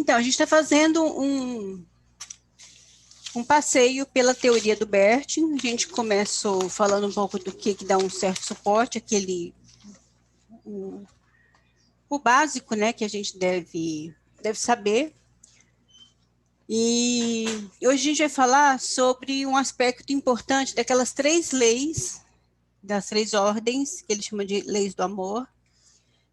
Então, a gente está fazendo um passeio pela teoria do Bert. A gente começou falando um pouco do que dá um certo suporte, o básico, né, que a gente deve saber. E hoje a gente vai falar sobre um aspecto importante daquelas 3 leis, das 3 ordens, que ele chama de leis do amor,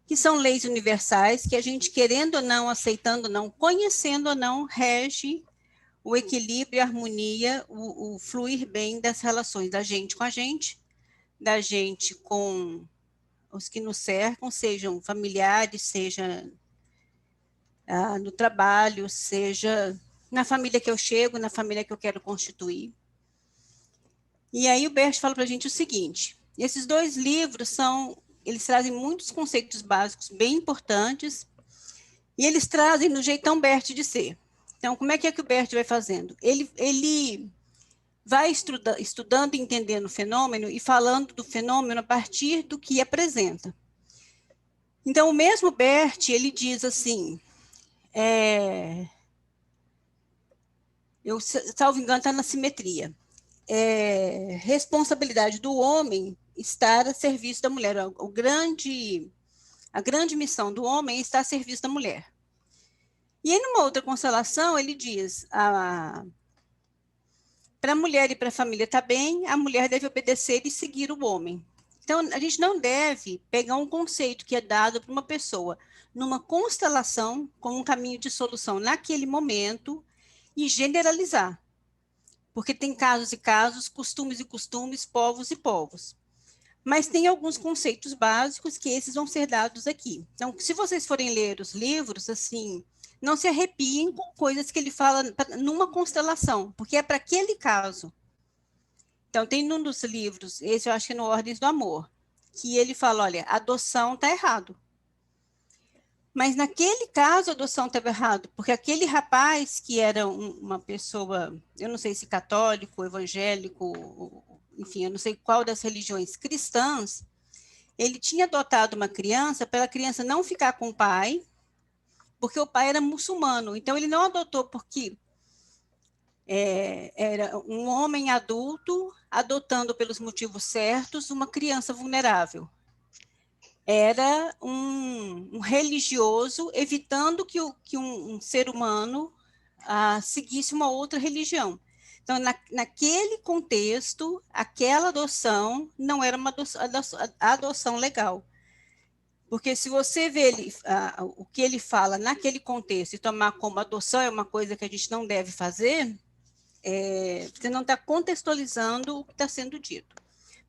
que são leis universais, que a gente, querendo ou não, aceitando ou não, conhecendo ou não, rege o equilíbrio e a harmonia, o fluir bem das relações da gente com a gente, da gente com os que nos cercam, sejam familiares, seja no trabalho, seja na família que eu chego, na família que eu quero constituir. E aí o Bert fala para a gente o seguinte, esses 2 livros eles trazem muitos conceitos básicos bem importantes, e eles trazem no jeitão Bert de ser. Então, como é que o Bert vai fazendo? Ele vai estudando e entendendo o fenômeno e falando do fenômeno a partir do que apresenta. Então, o mesmo Bert, ele diz assim, eu, salvo engano, está na simetria. Responsabilidade do homem estar a serviço da mulher. A grande missão do homem é estar a serviço da mulher. E aí, numa outra constelação, ele diz, para a mulher e para a família estar bem, a mulher deve obedecer e seguir o homem. Então, a gente não deve pegar um conceito que é dado para uma pessoa numa constelação, como um caminho de solução naquele momento, e generalizar. Porque tem casos e casos, costumes e costumes, povos e povos. Mas tem alguns conceitos básicos que esses vão ser dados aqui. Então, se vocês forem ler os livros, assim, não se arrepiem com coisas que ele fala numa constelação, porque é para aquele caso. Então, tem num dos livros, esse eu acho que é no Ordens do Amor, que ele fala, olha, adoção está errado. Mas naquele caso a adoção estava errado, porque aquele rapaz que era uma pessoa, eu não sei se católico, evangélico, enfim, eu não sei qual das religiões cristãs, ele tinha adotado uma criança para a criança não ficar com o pai, porque o pai era muçulmano. Então, ele não adotou porque era um homem adulto adotando pelos motivos certos uma criança vulnerável. Era um religioso evitando que um ser humano seguisse uma outra religião. Então, naquele contexto, aquela adoção não era uma adoção legal. Porque se você vê o que ele fala naquele contexto e tomar como adoção é uma coisa que a gente não deve fazer, você não está contextualizando o que está sendo dito.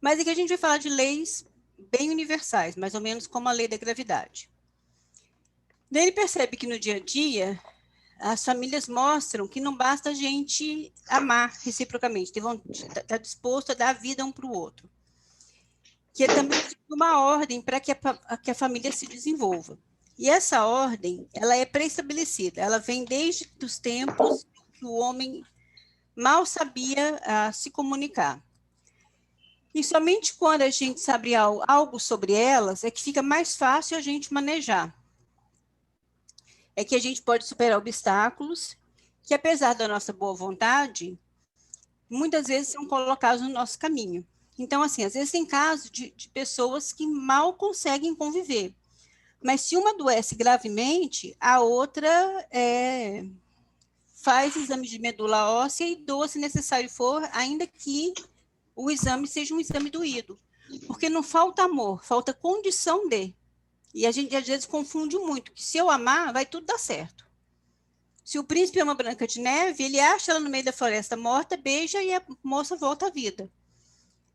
Mas aqui a gente vai falar de leis bem universais, mais ou menos como a lei da gravidade. Daí ele percebe que no dia a dia, as famílias mostram que não basta a gente amar reciprocamente, vão estar disposto a dar a vida um para o outro. Que é também uma ordem para que a família se desenvolva. E essa ordem, ela é pré-estabelecida, ela vem desde os tempos que o homem mal sabia se comunicar. E somente quando a gente sabe algo sobre elas é que fica mais fácil a gente manejar. É que a gente pode superar obstáculos que, apesar da nossa boa vontade, muitas vezes são colocados no nosso caminho. Então, assim, às vezes tem casos de pessoas que mal conseguem conviver. Mas se uma adoece gravemente, a outra faz exame de medula óssea e doa, se necessário for, ainda que o exame seja um exame doído. Porque não falta amor, falta condição de. E a gente, às vezes, confunde muito, que se eu amar, vai tudo dar certo. Se o príncipe ama Branca de Neve, ele acha ela no meio da floresta morta, beija e a moça volta à vida.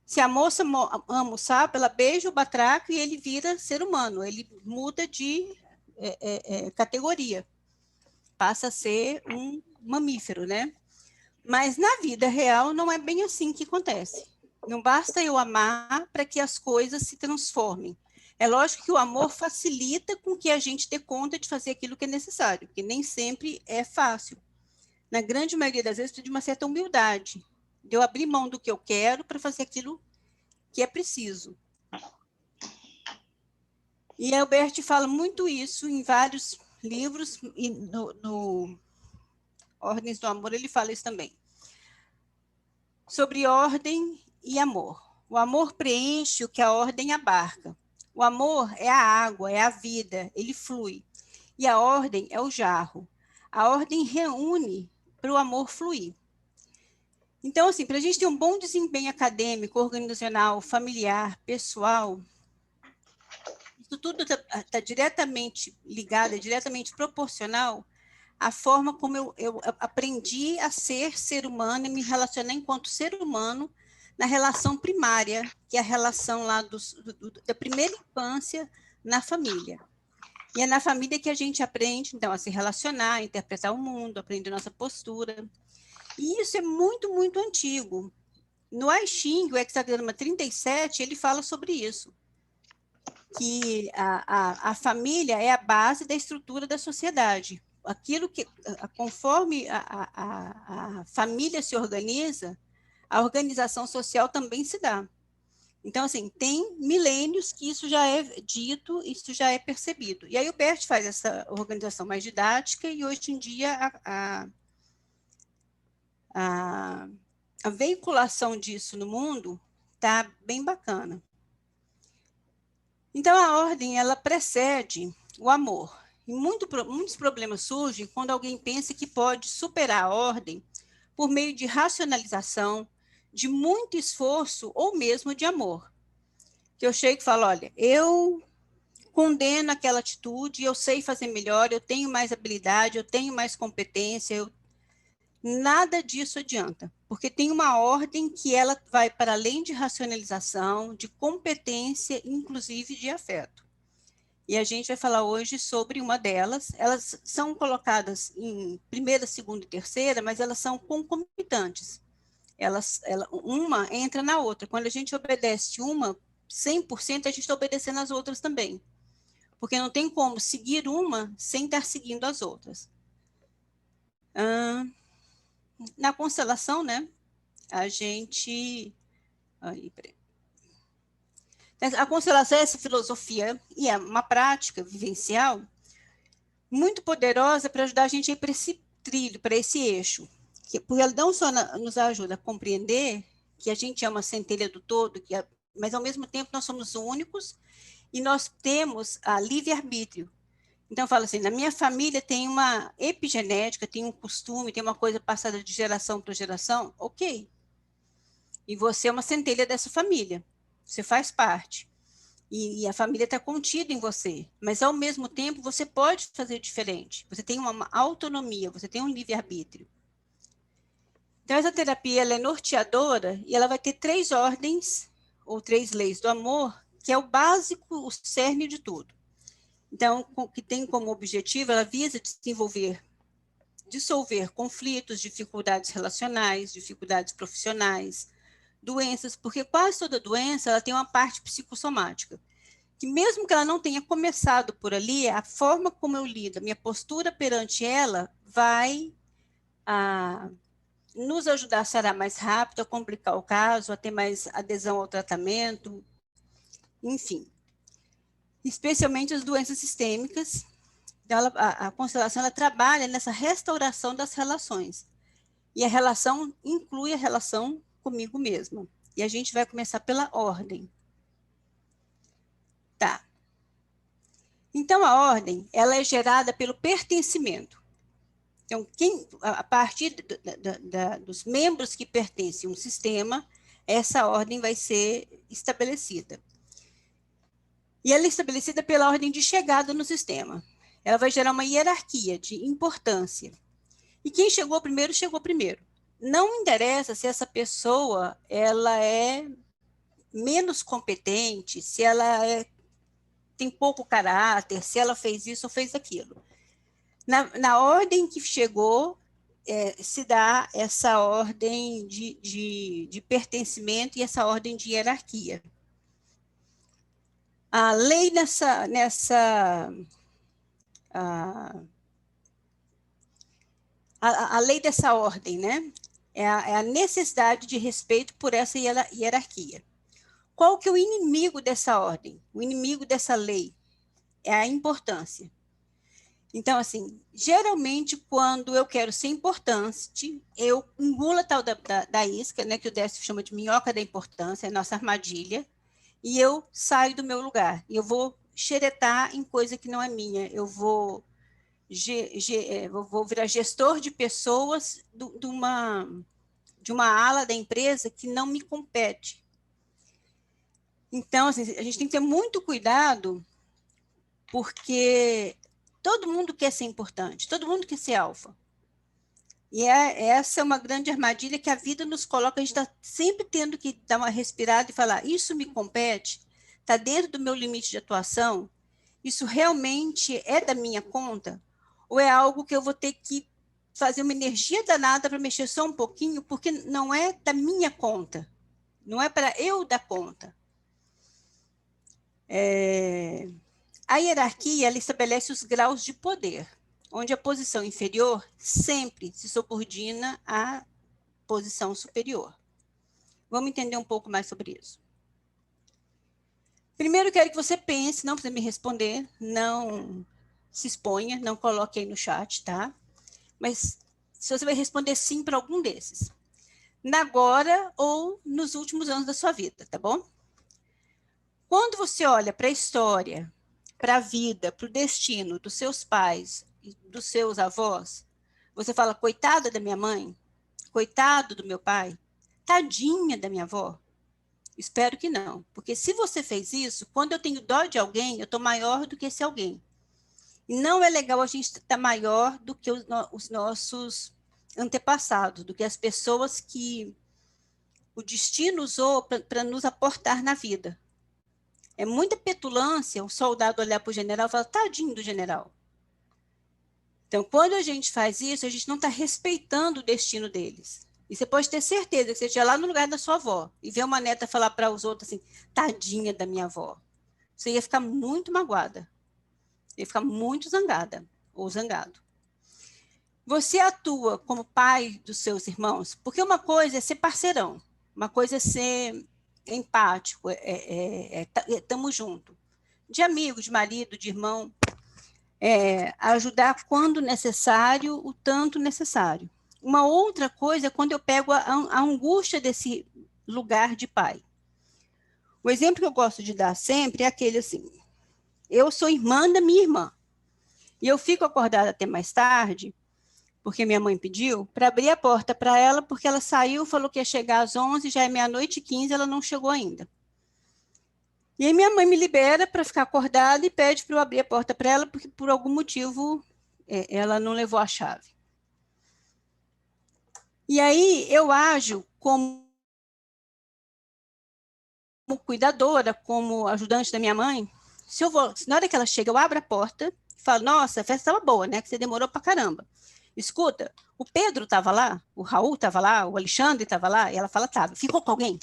Se a moça ama o sapo, ela beija o batraco e ele vira ser humano, ele muda de categoria, passa a ser um mamífero, né? Mas na vida real não é bem assim que acontece. Não basta eu amar para que as coisas se transformem. É lógico que o amor facilita com que a gente dê conta de fazer aquilo que é necessário, porque nem sempre é fácil. Na grande maioria das vezes, precisa de uma certa humildade, de eu abrir mão do que eu quero para fazer aquilo que é preciso. E Albert fala muito isso em vários livros, e no Ordens do Amor ele fala isso também. Sobre ordem e amor. O amor preenche o que a ordem abarca. O amor é a água, é a vida, ele flui. E a ordem é o jarro. A ordem reúne para o amor fluir. Então, assim, para a gente ter um bom desempenho acadêmico, organizacional, familiar, pessoal, isso tudo está diretamente ligado, é diretamente proporcional à forma como eu aprendi a ser humano e me relacionar enquanto ser humano na relação primária, que é a relação lá da primeira infância na família. E é na família que a gente aprende, então, a se relacionar, a interpretar o mundo, aprender nossa postura. E isso é muito, muito antigo. No I Ching, o hexagrama 37, ele fala sobre isso, que a família é a base da estrutura da sociedade. Aquilo que, conforme a família se organiza, a organização social também se dá. Então, assim, tem milênios que isso já é dito, isso já é percebido. E aí o Bert faz essa organização mais didática e hoje em dia a veiculação disso no mundo está bem bacana. Então, a ordem, ela precede o amor. E muitos problemas surgem quando alguém pensa que pode superar a ordem por meio de racionalização, de muito esforço ou mesmo de amor. Que eu chego e falo, olha, eu condeno aquela atitude, eu sei fazer melhor, eu tenho mais habilidade, eu tenho mais competência, nada disso adianta, porque tem uma ordem que ela vai para além de racionalização, de competência, inclusive de afeto. E a gente vai falar hoje sobre uma delas. Elas são colocadas em primeira, segunda e terceira, mas elas são concomitantes. Uma entra na outra. Quando a gente obedece uma 100%, a gente está obedecendo as outras também. Porque não tem como seguir uma sem estar seguindo as outras. Na constelação, né, a gente... A constelação é essa filosofia e é uma prática vivencial muito poderosa para ajudar a gente a ir para esse trilho, para esse eixo. Porque ela não só nos ajuda a compreender que a gente é uma centelha do todo, mas ao mesmo tempo nós somos únicos e nós temos a livre-arbítrio. Então, eu falo assim, na minha família tem uma epigenética, tem um costume, tem uma coisa passada de geração para geração, ok. E você é uma centelha dessa família, você faz parte. E a família está contida em você, mas ao mesmo tempo você pode fazer diferente, você tem uma autonomia, você tem um livre-arbítrio. Então, essa terapia ela é norteadora e ela vai ter 3 ordens, ou 3 leis do amor, que é o básico, o cerne de tudo. Então, que tem como objetivo, ela visa dissolver conflitos, dificuldades relacionais, dificuldades profissionais, doenças, porque quase toda doença ela tem uma parte psicossomática, que mesmo que ela não tenha começado por ali, a forma como eu lido, a minha postura perante ela vai nos ajudar a sarar mais rápido, a complicar o caso, a ter mais adesão ao tratamento, enfim. Especialmente as doenças sistêmicas. Então, a constelação ela trabalha nessa restauração das relações. E a relação inclui a relação comigo mesma. E a gente vai começar pela ordem. Tá. Então, a ordem, ela é gerada pelo pertencimento. Então, a partir dos membros que pertencem a um sistema, essa ordem vai ser estabelecida. E ela é estabelecida pela ordem de chegada no sistema. Ela vai gerar uma hierarquia de importância. E quem chegou primeiro, chegou primeiro. Não interessa se essa pessoa ela é menos competente, se ela tem pouco caráter, se ela fez isso ou fez aquilo. Na ordem que chegou, se dá essa ordem de pertencimento e essa ordem de hierarquia. A lei a lei dessa ordem, né? É a necessidade de respeito por essa hierarquia. Qual que é o inimigo dessa ordem? O inimigo dessa lei é a importância. Então, assim, geralmente, quando eu quero ser importante, eu engulo a tal da isca, né, que o Décio chama de minhoca da importância, é a nossa armadilha, e eu saio do meu lugar. E eu vou xeretar em coisa que não é minha. Eu vou, vou virar gestor de pessoas de uma ala da empresa que não me compete. Então, assim, a gente tem que ter muito cuidado, porque todo mundo quer ser importante, todo mundo quer ser alfa. E essa é uma grande armadilha que a vida nos coloca. A gente está sempre tendo que dar uma respirada e falar: isso me compete? Está dentro do meu limite de atuação? Isso realmente é da minha conta? Ou é algo que eu vou ter que fazer uma energia danada para mexer só um pouquinho, porque não é da minha conta, não é para eu dar conta. A hierarquia ela estabelece os graus de poder, onde a posição inferior sempre se subordina à posição superior. Vamos entender um pouco mais sobre isso. Primeiro, quero que você pense, não precisa me responder, não se exponha, não coloque aí no chat, tá? Mas se você vai responder sim para algum desses. Na agora ou nos últimos anos da sua vida, tá bom? Quando você olha para a história, para a vida, para o destino dos seus pais e dos seus avós, você fala, coitada da minha mãe, coitado do meu pai, tadinha da minha avó? Espero que não, porque se você fez isso, quando eu tenho dó de alguém, eu estou maior do que esse alguém. E não é legal a gente estar maior do que os nossos antepassados, do que as pessoas que o destino usou para nos aportar na vida. É muita petulância o soldado olhar para o general e falar, tadinho do general. Então, quando a gente faz isso, a gente não está respeitando o destino deles. E você pode ter certeza que você estiver lá no lugar da sua avó e ver uma neta falar para os outros assim, tadinha da minha avó. Você ia ficar muito magoada. Ia ficar muito zangada ou zangado. Você atua como pai dos seus irmãos, porque uma coisa é ser parceirão, uma coisa é ser empático, estamos juntos. De amigo, de marido, de irmão, ajudar quando necessário, o tanto necessário. Uma outra coisa é quando eu pego a angústia desse lugar de pai. O exemplo que eu gosto de dar sempre é aquele assim, eu sou irmã da minha irmã, e eu fico acordada até mais tarde, porque minha mãe pediu, para abrir a porta para ela, porque ela saiu, falou que ia chegar às 11, já é 00:15, ela não chegou ainda. E aí minha mãe me libera para ficar acordada e pede para eu abrir a porta para ela, porque por algum motivo ela não levou a chave. E aí eu ajo como cuidadora, como ajudante da minha mãe. Na hora que ela chega, eu abro a porta e falo, nossa, a festa estava boa, né? Que você demorou para caramba. Escuta, o Pedro estava lá, o Raul estava lá, o Alexandre estava lá, e ela fala, tá, ficou com alguém?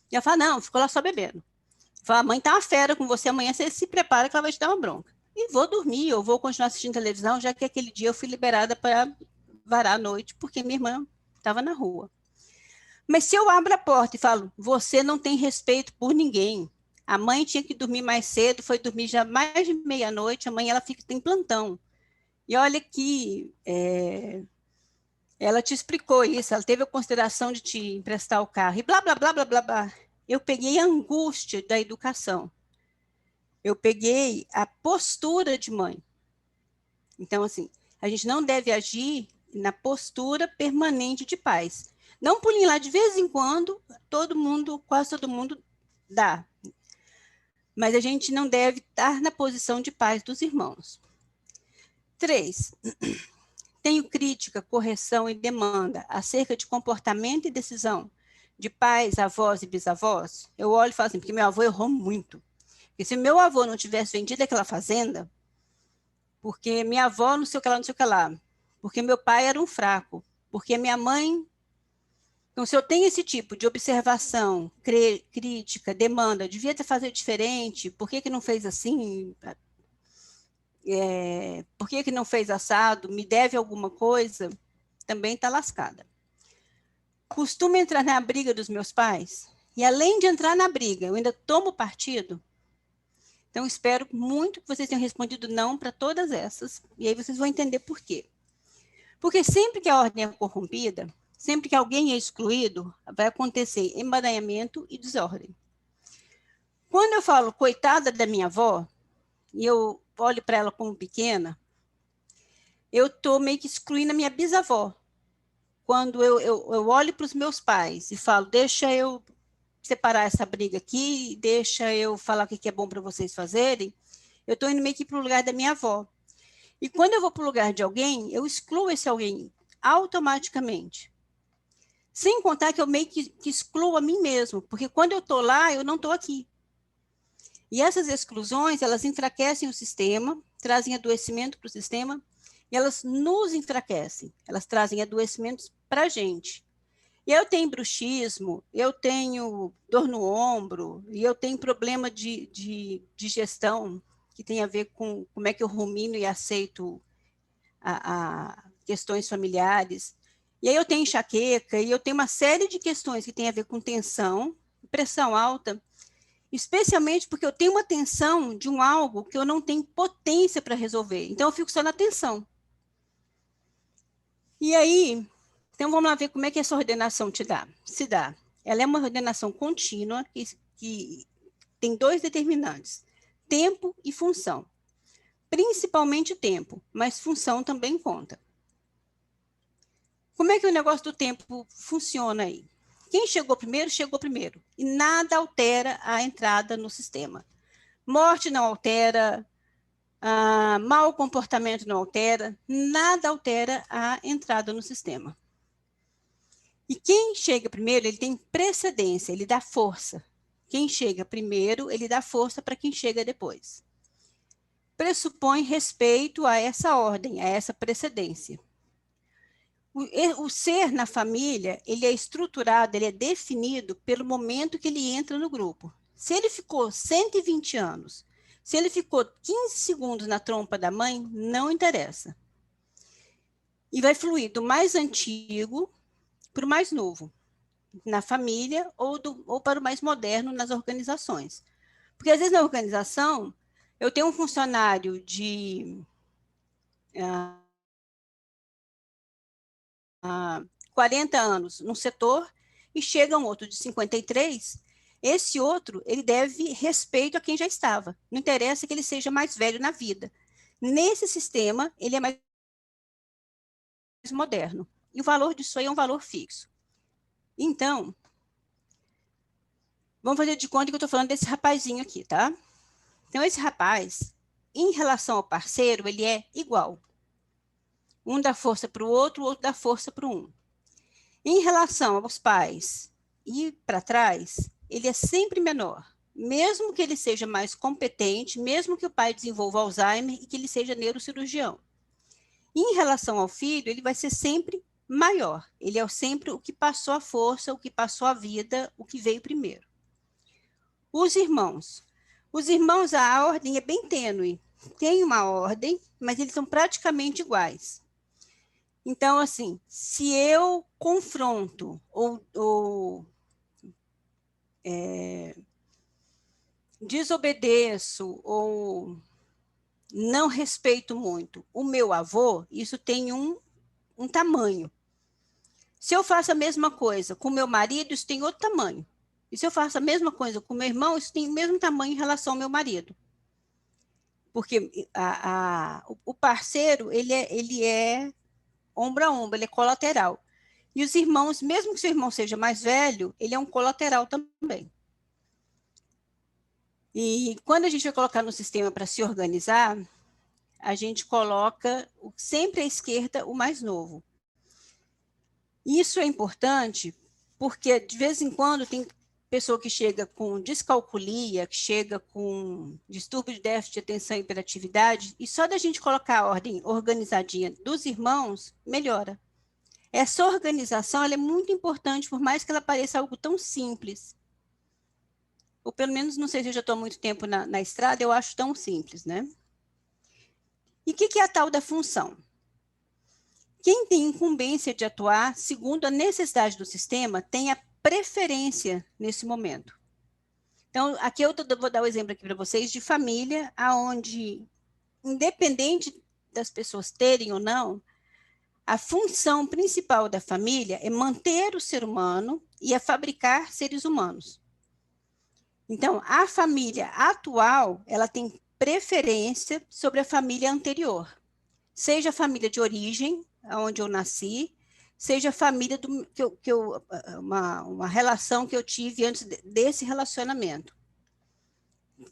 E ela fala, não, ficou lá só bebendo. Fala, a mãe tá uma fera com você, amanhã você se prepara que ela vai te dar uma bronca. E vou dormir, eu vou continuar assistindo televisão, já que aquele dia eu fui liberada para varar a noite, porque minha irmã estava na rua. Mas se eu abro a porta e falo, você não tem respeito por ninguém, a mãe tinha que dormir mais cedo, foi dormir já mais de 00:30, a mãe ela tem plantão. E olha que ela te explicou isso, ela teve a consideração de te emprestar o carro, e blá, blá, blá, blá, blá, blá. Eu peguei a angústia da educação. Eu peguei a postura de mãe. Então, assim, a gente não deve agir na postura permanente de pais. Não pulinho lá de vez em quando, quase todo mundo dá. Mas a gente não deve estar na posição de pais dos irmãos. 3. Tenho crítica, correção e demanda acerca de comportamento e decisão de pais, avós e bisavós. Eu olho e falo assim, porque meu avô errou muito. Porque se meu avô não tivesse vendido aquela fazenda, porque minha avó não sei o que lá, não sei o que lá, porque meu pai era um fraco, porque minha mãe... Então, se eu tenho esse tipo de observação, crítica, demanda, devia ter feito diferente, por que não fez assim? Por que não fez assado? Me deve alguma coisa? Também está lascada. Costumo entrar na briga dos meus pais, e além de entrar na briga, eu ainda tomo partido. Então, espero muito que vocês tenham respondido não para todas essas, e aí vocês vão entender por quê. Porque sempre que a ordem é corrompida, sempre que alguém é excluído, vai acontecer emaranhamento e desordem. Quando eu falo coitada da minha avó, e eu olho para ela como pequena, eu estou meio que excluindo a minha bisavó. Quando eu olho para os meus pais e falo, deixa eu separar essa briga aqui, deixa eu falar o que é bom para vocês fazerem, eu estou indo meio que para o lugar da minha avó. E quando eu vou para o lugar de alguém, eu excluo esse alguém automaticamente. Sem contar que eu meio que excluo a mim mesmo, porque quando eu estou lá, eu não estou aqui. E essas exclusões, elas enfraquecem o sistema, trazem adoecimento para o sistema, e elas nos enfraquecem, elas trazem adoecimentos para a gente. E eu tenho bruxismo, eu tenho dor no ombro, e eu tenho problema de digestão, que tem a ver com como é que eu rumino e aceito a questões familiares. E aí eu tenho enxaqueca, e eu tenho uma série de questões que tem a ver com tensão, pressão alta, especialmente porque eu tenho uma tensão de algo que eu não tenho potência para resolver. Então, eu fico só na tensão. E aí, então vamos lá ver como é que essa ordenação se dá. Ela é uma ordenação contínua que tem dois determinantes, tempo e função. Principalmente tempo, mas função também conta. Como é que o negócio do tempo funciona aí? Quem chegou primeiro. E nada altera a entrada no sistema. Morte não altera, mau comportamento não altera, nada altera a entrada no sistema. E quem chega primeiro, ele tem precedência, ele dá força. Quem chega primeiro, ele dá força para quem chega depois. Pressupõe respeito a essa ordem, a essa precedência. O ser na família, ele é estruturado, ele é definido pelo momento que ele entra no grupo. Se ele ficou 120 anos, se ele ficou 15 segundos na trompa da mãe, não interessa. E vai fluir do mais antigo para o mais novo, na família ou para o mais moderno nas organizações. Porque às vezes na organização, eu tenho um funcionário de 40 anos num setor e chega um outro de 53, esse outro, ele deve respeito a quem já estava. Não interessa que ele seja mais velho na vida. Nesse sistema, ele é mais moderno. E o valor disso aí é um valor fixo. Então, vamos fazer de conta que eu estou falando desse rapazinho aqui, tá? Então, esse rapaz, em relação ao parceiro, ele é igual. Um dá força para o outro dá força para um. Em relação aos pais e para trás, ele é sempre menor. Mesmo que ele seja mais competente, mesmo que o pai desenvolva Alzheimer e que ele seja neurocirurgião. Em relação ao filho, ele vai ser sempre maior. Ele é sempre o que passou a força, o que passou a vida, o que veio primeiro. Os irmãos. Os irmãos, a ordem é bem tênue. Tem uma ordem, mas eles são praticamente iguais. Então, assim, se eu confronto ou desobedeço ou não respeito muito o meu avô, isso tem um tamanho. Se eu faço a mesma coisa com meu marido, isso tem outro tamanho. E se eu faço a mesma coisa com meu irmão, isso tem o mesmo tamanho em relação ao meu marido. Porque o parceiro, ele é ombro a ombro, ele é colateral. E os irmãos, mesmo que seu irmão seja mais velho, ele é um colateral também. E quando a gente vai colocar no sistema para se organizar, a gente coloca sempre à esquerda o mais novo. Isso é importante porque, de vez em quando, tem pessoa que chega com descalculia, que chega com distúrbio de déficit de atenção e hiperatividade, e só da gente colocar a ordem organizadinha dos irmãos, melhora. Essa organização ela é muito importante, por mais que ela pareça algo tão simples. Ou pelo menos, não sei se eu já estou há muito tempo na estrada, eu acho tão simples, né? E o que é a tal da função? Quem tem incumbência de atuar segundo a necessidade do sistema tem a preferência nesse momento. Então, aqui eu vou dar o exemplo aqui para vocês de família, aonde, independente das pessoas terem ou não, a função principal da família é manter o ser humano e é fabricar seres humanos. Então, a família atual, ela tem preferência sobre a família anterior. Seja a família de origem, onde eu nasci, seja a família uma relação que eu tive antes desse relacionamento.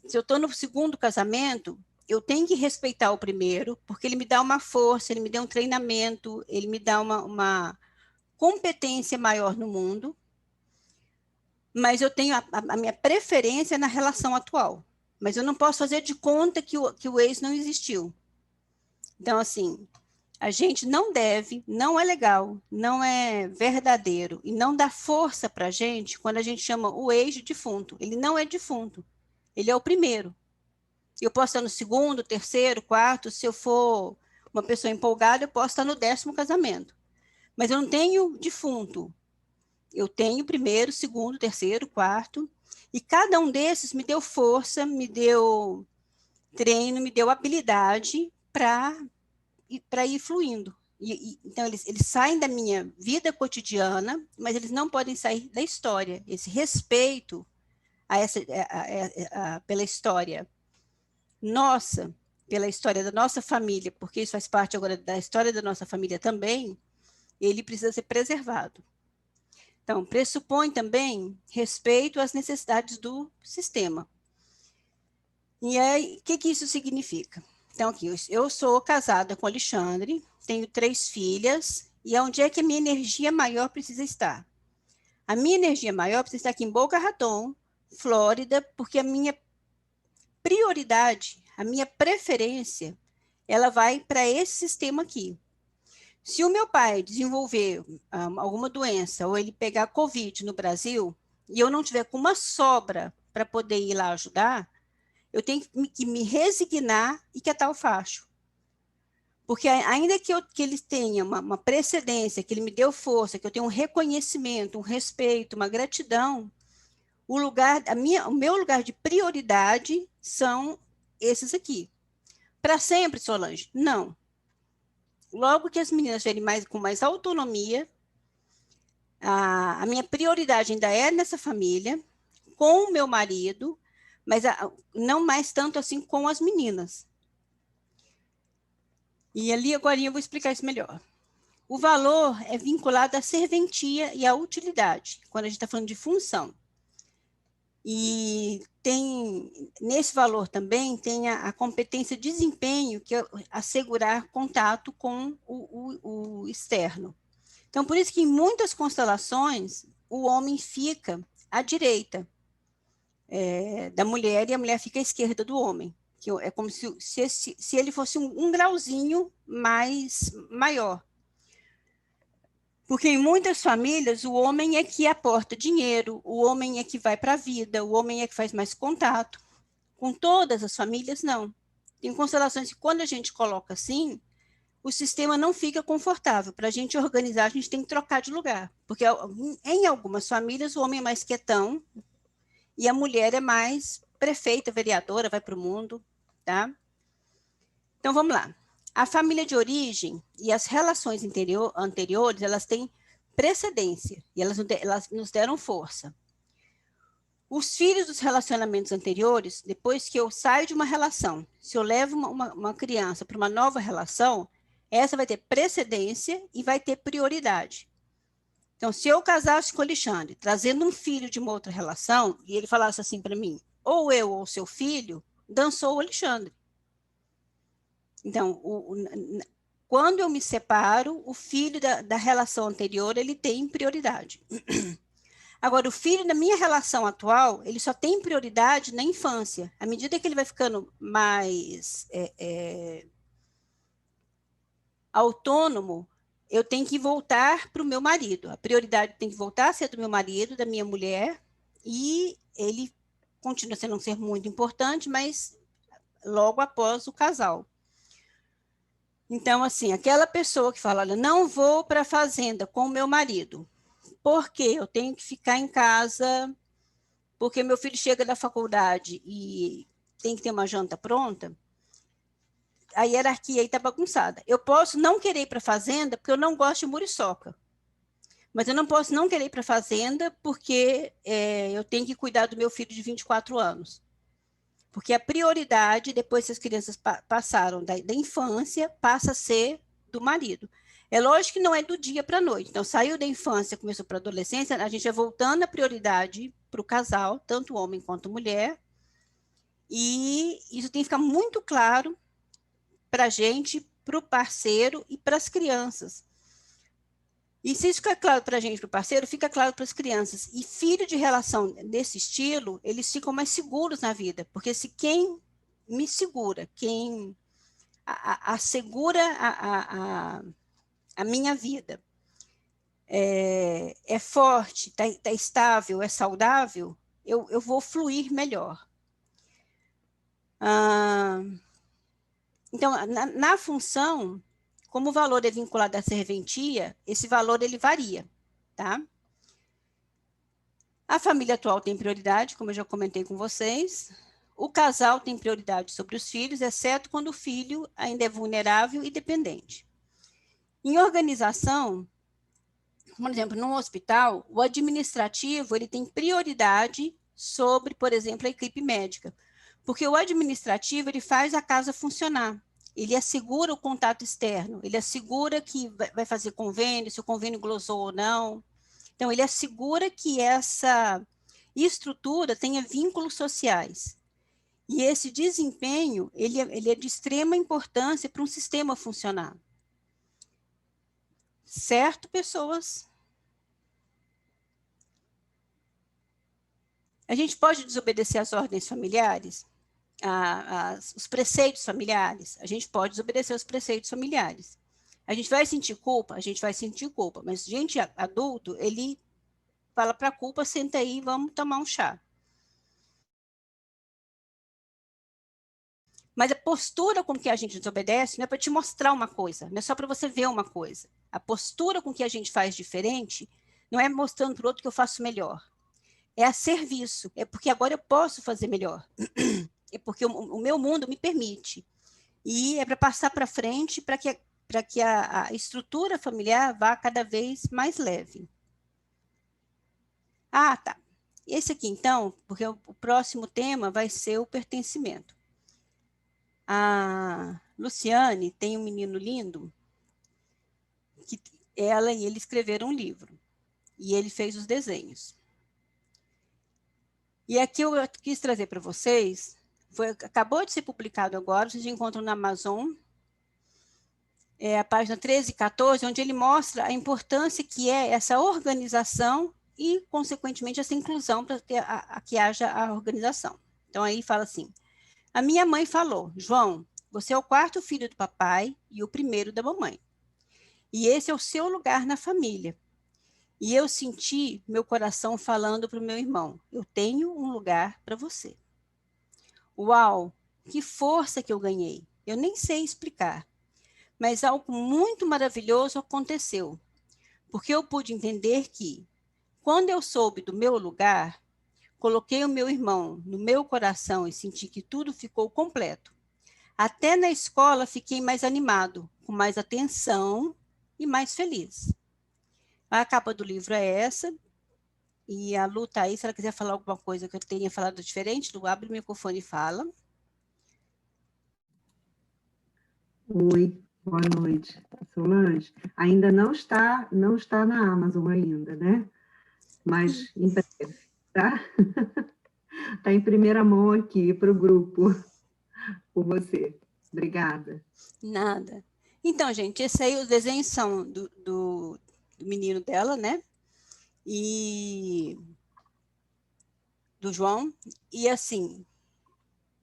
Se eu estou no segundo casamento, eu tenho que respeitar o primeiro, porque ele me dá uma força, ele me dá um treinamento, ele me dá uma competência maior no mundo, mas eu tenho a minha preferência na relação atual. Mas eu não posso fazer de conta que o ex não existiu. Então, assim, a gente não deve, não é legal, não é verdadeiro e não dá força para a gente quando a gente chama o ex de defunto. Ele não é defunto, ele é o primeiro. Eu posso estar no segundo, terceiro, quarto, se eu for uma pessoa empolgada, eu posso estar no 10º casamento. Mas eu não tenho defunto. Eu tenho primeiro, segundo, terceiro, quarto, e cada um desses me deu força, me deu treino, me deu habilidade para ir fluindo. Então, eles saem da minha vida cotidiana, mas eles não podem sair da história. Esse respeito pela história nossa, pela história da nossa família, porque isso faz parte agora da história da nossa família também, ele precisa ser preservado. Então, pressupõe também respeito às necessidades do sistema. E aí, o que isso significa? Então, aqui, eu sou casada com o Alexandre, tenho 3 filhas, e onde é que a minha energia maior precisa estar? A minha energia maior precisa estar aqui em Boca Raton, Flórida, porque a minha prioridade, a minha preferência, ela vai para esse sistema aqui. Se o meu pai desenvolver alguma doença ou ele pegar Covid no Brasil e eu não tiver com uma sobra para poder ir lá ajudar, eu tenho que me resignar e quietar o facho. Porque ainda que ele tenha uma precedência, que ele me deu força, que eu tenha um reconhecimento, um respeito, uma gratidão, o meu lugar de prioridade são esses aqui. Para sempre, Solange? Não. Logo que as meninas verem com mais autonomia, a minha prioridade ainda é nessa família, com o meu marido, mas não mais tanto assim com as meninas. E ali agora eu vou explicar isso melhor. O valor é vinculado à serventia e à utilidade, quando a gente está falando de função. E nesse valor também tem a competência de desempenho, que é assegurar contato com o externo. Então, por isso que em muitas constelações, o homem fica à direita da mulher e a mulher fica à esquerda do homem. Que é como se ele fosse um grauzinho maior. Porque em muitas famílias, o homem é que aporta dinheiro, o homem é que vai para a vida, o homem é que faz mais contato. Com todas as famílias, não. Tem constelações que, quando a gente coloca assim, o sistema não fica confortável. Para a gente organizar, a gente tem que trocar de lugar. Porque em algumas famílias, o homem é mais quietão e a mulher é mais prefeita, vereadora, vai para o mundo, tá? Então, vamos lá. A família de origem e as relações anteriores, elas têm precedência e elas nos deram força. Os filhos dos relacionamentos anteriores, depois que eu saio de uma relação, se eu levo uma criança para uma nova relação, essa vai ter precedência e vai ter prioridade. Então, se eu casasse com o Alexandre, trazendo um filho de uma outra relação, e ele falasse assim para mim, ou eu ou seu filho, dançou o Alexandre. Então, quando eu me separo, o filho da relação anterior, ele tem prioridade. Agora, o filho da minha relação atual, ele só tem prioridade na infância. À medida que ele vai ficando mais autônomo, eu tenho que voltar para o meu marido. A prioridade tem que voltar a ser do meu marido, da minha mulher, e ele continua sendo um ser muito importante, mas logo após o casal. Então, assim, aquela pessoa que fala, olha, não vou para a fazenda com o meu marido, porque eu tenho que ficar em casa, porque meu filho chega da faculdade e tem que ter uma janta pronta, a hierarquia aí está bagunçada. Eu posso não querer ir para a fazenda porque eu não gosto de muriçoca, mas eu não posso não querer ir para a fazenda porque eu tenho que cuidar do meu filho de 24 anos. Porque a prioridade, depois que as crianças passaram da infância, passa a ser do marido. É lógico que não é do dia para a noite. Então, saiu da infância, começou para a adolescência, a gente vai voltando a prioridade para o casal, tanto homem quanto mulher, e isso tem que ficar muito claro para a gente, para o parceiro e para as crianças. E se isso fica claro para a gente, para o parceiro, fica claro para as crianças. E filho de relação desse estilo, eles ficam mais seguros na vida, porque se quem me segura, quem assegura a minha vida, é forte, tá estável, é saudável, eu vou fluir melhor. Então, na função, como o valor é vinculado à serventia, esse valor ele varia, tá? A família atual tem prioridade, como eu já comentei com vocês. O casal tem prioridade sobre os filhos, exceto quando o filho ainda é vulnerável e dependente. Em organização, por exemplo, num hospital, o administrativo ele tem prioridade sobre, por exemplo, a equipe médica, porque o administrativo ele faz a casa funcionar. Ele assegura o contato externo, ele assegura que vai fazer convênio, se o convênio glosou ou não. Então, ele assegura que essa estrutura tenha vínculos sociais. E esse desempenho, ele é de extrema importância para um sistema funcionar. Certo, pessoas? A gente pode desobedecer às ordens familiares? Os preceitos familiares? A gente pode desobedecer aos preceitos familiares. A gente vai sentir culpa? A gente vai sentir culpa. Mas gente adulto, ele fala para a culpa, senta aí, vamos tomar um chá. Mas a postura com que a gente desobedece não é para te mostrar uma coisa, não é só para você ver uma coisa. A postura com que a gente faz diferente não é mostrando para o outro que eu faço melhor. É a serviço, é porque agora eu posso fazer melhor. É porque o meu mundo me permite. E é para passar para frente para que a estrutura familiar vá cada vez mais leve. Ah, tá. Esse aqui, então, porque o próximo tema vai ser o pertencimento. A Luciane tem um menino lindo, que ela e ele escreveram um livro, e ele fez os desenhos. E aqui eu quis trazer para vocês, acabou de ser publicado agora, vocês encontram na Amazon, a página 13 e 14, onde ele mostra a importância que é essa organização e, consequentemente, essa inclusão para que haja a organização. Então, aí fala assim, a minha mãe falou, João, você é o quarto filho do papai e o primeiro da mamãe. E esse é o seu lugar na família. E eu senti meu coração falando para o meu irmão, eu tenho um lugar para você. Uau, que força que eu ganhei. Eu nem sei explicar. Mas algo muito maravilhoso aconteceu. Porque eu pude entender que, quando eu soube do meu lugar, coloquei o meu irmão no meu coração e senti que tudo ficou completo. Até na escola fiquei mais animado, com mais atenção e mais feliz. A capa do livro é essa, e a Lu tá aí, se ela quiser falar alguma coisa que eu tenha falado diferente, Lu, abre o microfone e fala. Oi, boa noite, Solange. Ainda não está na Amazon ainda, né? Mas em breve, tá? Está em primeira mão aqui para o grupo, por você. Obrigada. Nada. Então, gente, esse aí, os desenhos são do menino dela, né? E do João. E assim,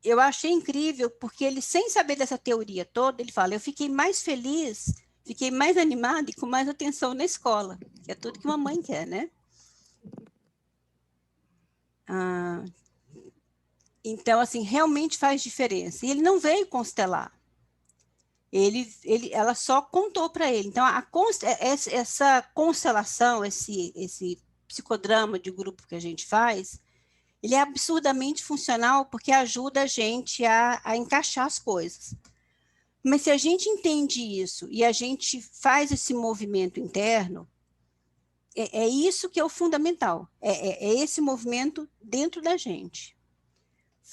eu achei incrível, porque ele, sem saber dessa teoria toda, ele fala, eu fiquei mais feliz, fiquei mais animada e com mais atenção na escola, que é tudo que uma mãe quer, né? Então, assim, realmente faz diferença. E ele não veio constelar. Ela só contou para ele. Então, essa constelação, esse psicodrama de grupo que a gente faz, Ele é absurdamente funcional porque ajuda a gente a encaixar as coisas. Mas se a gente entende isso e a gente faz esse movimento interno, é isso que é o fundamental. É esse movimento dentro da gente.